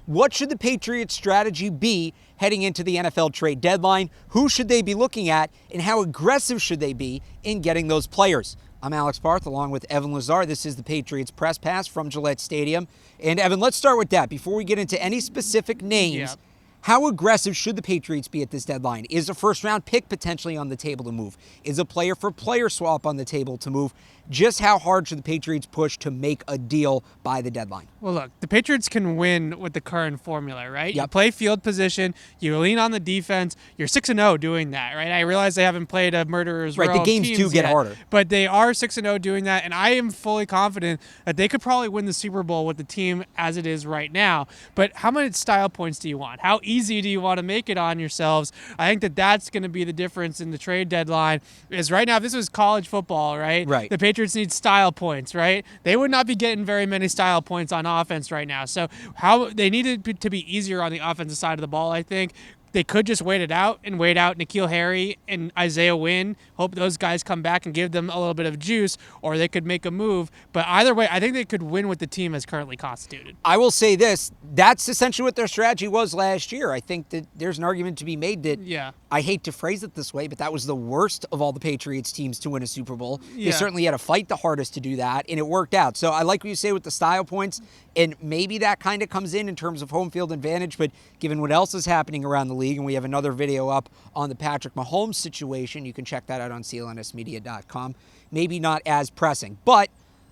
What should the Patriots' strategy be heading into the NFL trade deadline? Who should they be looking at, and how aggressive should they be in getting those players? I'm Alex Barth, along with Evan Lazar. This is the Patriots Press Pass from Gillette Stadium. And Evan, let's start with that. Before we get into any specific names, how aggressive should the Patriots be at this deadline? Is a first-round pick potentially on the table to move? Is a player-for-player swap on the table to move? Just how hard should the Patriots push to make a deal by the deadline? Well, look, the Patriots can win with the current formula, right? Yep. You play field position, you lean on the defense. You're 6-0 doing that, right? I realize they haven't played a murderer's row. Right, the games do get harder. But they are 6-0 doing that, and I am fully confident that they could probably win the Super Bowl with the team as it is right now. But how many style points do you want? How easy do you want to make it on yourselves? I think that that's going to be the difference in the trade deadline. Is right now, if this was college football, right? The Patriots need style points, right? They would not be getting very many style points on offense right now. So how they needed to be easier on the offensive side of the ball, I think. They could just wait out N'Keal Harry and Isaiah Wynn, hope those guys come back and give them a little bit of juice, or they could make a move. But either way, I think they could win with the team as currently constituted. I will say this. That's essentially what their strategy was last year. I think that there's an argument to be made that, I hate to phrase it this way, but that was the worst of all the Patriots teams to win a Super Bowl. They certainly had to fight the hardest to do that, and it worked out. So I like what you say with the style points, and maybe that kind of comes in terms of home field advantage, but given what else is happening around the league, and we have another video up on the Patrick Mahomes situation, you can check that out on CLNSmedia.com, maybe not as pressing. But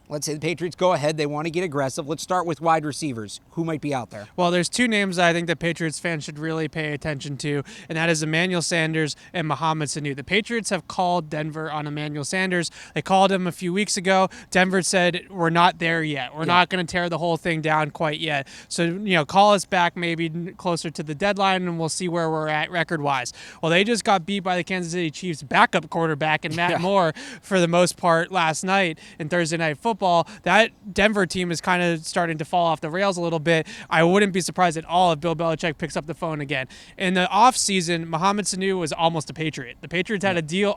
let's say the Patriots go ahead. They want to get aggressive. Let's start with wide receivers. Who might be out there? Well, there's two names I think that Patriots fans should really pay attention to, and that is Emmanuel Sanders and Mohamed Sanu. The Patriots have called Denver on Emmanuel Sanders. They called him a few weeks ago. Denver said, we're not there yet. We're not going to tear the whole thing down quite yet. So, call us back maybe closer to the deadline, and we'll see where we're at record-wise. Well, they just got beat by the Kansas City Chiefs backup quarterback and Matt Moore for the most part last night in Thursday Night Football. That Denver team is kind of starting to fall off the rails a little bit. I wouldn't be surprised at all if Bill Belichick picks up the phone again. In the offseason, Mohamed Sanu was almost a Patriot. The Patriots had a deal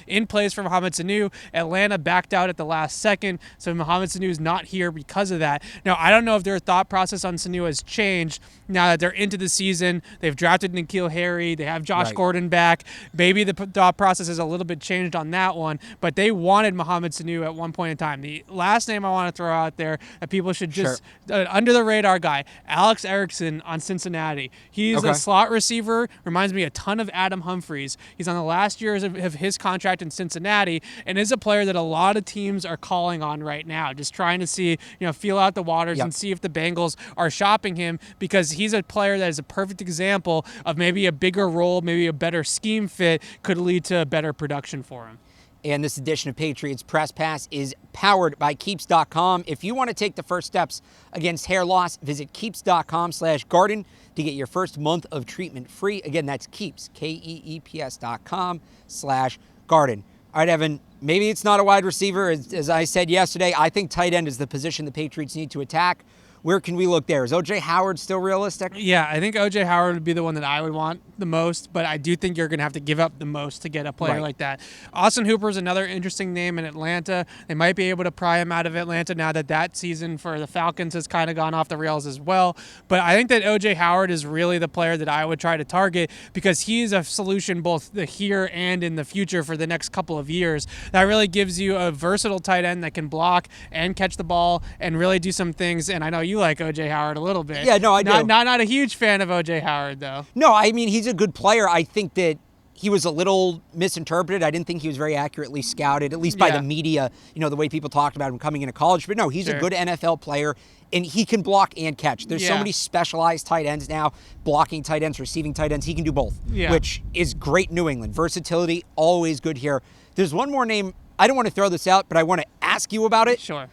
in place for Mohamed Sanu. Atlanta backed out at the last second, so Mohamed Sanu is not here because of that. Now, I don't know if their thought process on Sanu has changed now that they're into the season. They've drafted N'Keal Harry. They have Josh Gordon back. Maybe the thought process is a little bit changed on that one, but they wanted Mohamed Sanu at one point in time. The last name I want to throw out there that people should just under the radar guy, Alex Erickson on Cincinnati. He's a slot receiver, reminds me a ton of Adam Humphries. He's on the last years of his contract in Cincinnati, and is a player that a lot of teams are calling on right now, just trying to see, feel out the waters and see if the Bengals are shopping him, because he's a player that is a perfect example of maybe a bigger role, maybe a better scheme fit could lead to better production for him. And this edition of Patriots Press Pass is powered by Keeps.com. If you want to take the first steps against hair loss, visit Keeps.com/garden to get your first month of treatment free. Again, that's Keeps, KEEPS.com/garden. All right, Evan, maybe it's not a wide receiver. As I said yesterday, I think tight end is the position the Patriots need to attack. Where can we look there? Is O.J. Howard still realistic? Yeah, I think O.J. Howard would be the one that I would want the most, but I do think you're going to have to give up the most to get a player like that. Austin Hooper is another interesting name in Atlanta. They might be able to pry him out of Atlanta now that season for the Falcons has kind of gone off the rails as well. But I think that O.J. Howard is really the player that I would try to target, because he's a solution both the here and in the future for the next couple of years. That really gives you a versatile tight end that can block and catch the ball and really do some things. And I know you like O.J. Howard a little bit. Yeah, no, I do. Not a huge fan of O.J. Howard, though. No, I mean, he's a good player. I think that he was a little misinterpreted. I didn't think he was very accurately scouted, at least by the media, the way people talked about him coming into college. But no, he's a good NFL player, and he can block and catch. There's so many specialized tight ends now, blocking tight ends, receiving tight ends. He can do both, which is great in New England. Versatility, always good here. There's one more name. I don't want to throw this out, but I want to ask you about it. Sure.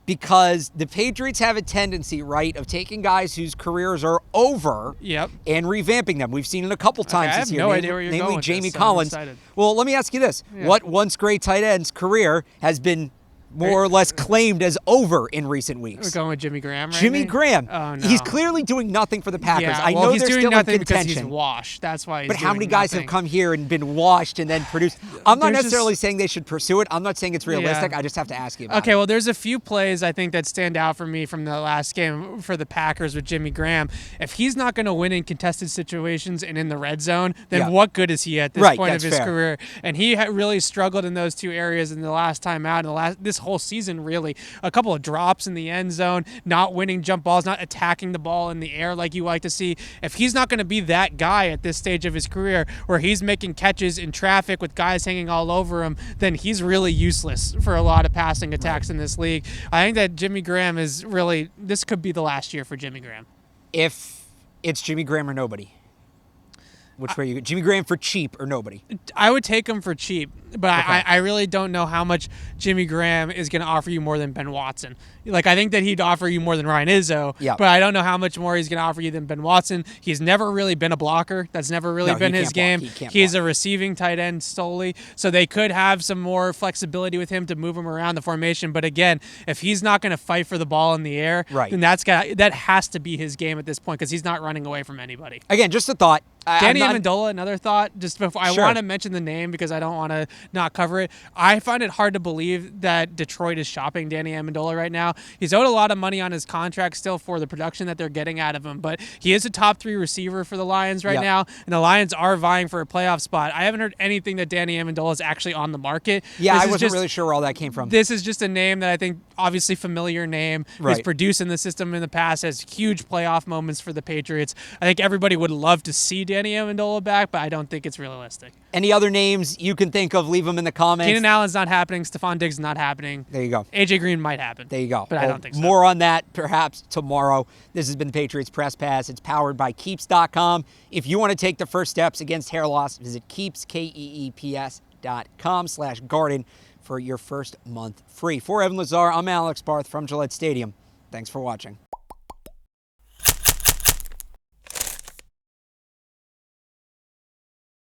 Because the Patriots have a tendency, of taking guys whose careers are over and revamping them. We've seen it a couple times this year. I have no idea where you're going namely with Jamie this, Collins. so I'm excited. Well, let me ask you this. What once great tight end's career has been more or less claimed as over in recent weeks. We're going with Jimmy Graham, right? Jimmy Graham. Oh, no. He's clearly doing nothing for the Packers. Yeah, I well, know he's they're doing still in nothing contention. because he's washed. That's why he's But how doing many guys nothing. have come here and been washed and then produced? I'm not There's necessarily just- saying they should pursue it. I'm not saying it's realistic. Yeah. I just have to ask you about Okay, it. well, there's a few plays I think that stand out for me from the last game for the Packers with Jimmy Graham. If he's not going to win in contested situations and in the red zone, then Yeah. what good is he at this Right, point of that's his fair. career? And he really struggled in those two areas in the last time out, in this whole season, really. A couple of drops in the end zone, not winning jump balls, not attacking the ball in the air like you like to see. If he's not going to be that guy at this stage of his career where he's making catches in traffic with guys hanging all over him, then he's really useless for a lot of passing attacks in this league. I think that Jimmy Graham is really, this could be the last year for Jimmy Graham. If it's Jimmy Graham or nobody, which way you go? Jimmy Graham for cheap or nobody? I would take him for cheap, but Okay. I really don't know how much Jimmy Graham is going to offer you more than Ben Watson. Like, I think that he'd offer you more than Ryan Izzo, Yeah. but I don't know how much more he's going to offer you than Ben Watson. He's never really been a blocker. That's never really No, been he his can't game. block. He can't He's block. a receiving tight end solely, so they could have some more flexibility with him to move him around the formation. But again, if he's not going to fight for the ball in the air, Right. then that has to be his game at this point because he's not running away from anybody. Again, just a thought. Danny Amendola, another thought, just before I Sure. want to mention the name because I don't want to not cover it. I find it hard to believe that Detroit is shopping Danny Amendola right now. He's owed a lot of money on his contract still for the production that they're getting out of him, but he is a top 3 receiver for the Lions right Yep. now, and the Lions are vying for a playoff spot. I haven't heard anything that Danny Amendola is actually on the market. Yeah, This I is wasn't just- really sure where all that came from. This is just a name that I think obviously familiar name. He's Right. produced in the system in the past, has huge playoff moments for the Patriots. I think everybody would love to see Danny Amendola back, but I don't think it's realistic. Any other names you can think of, leave them in the comments. Keenan Allen's not happening. Stephon Diggs not happening. There you go. AJ Green might happen. There you go. But I Well, don't think so. More on that perhaps tomorrow. This has been the Patriots Press Pass. It's powered by Keeps.com. If you want to take the first steps against hair loss, visit Keeps, KEEPS.com/garden for your first month free. For Evan Lazar, I'm Alex Barth from Gillette Stadium. Thanks for watching.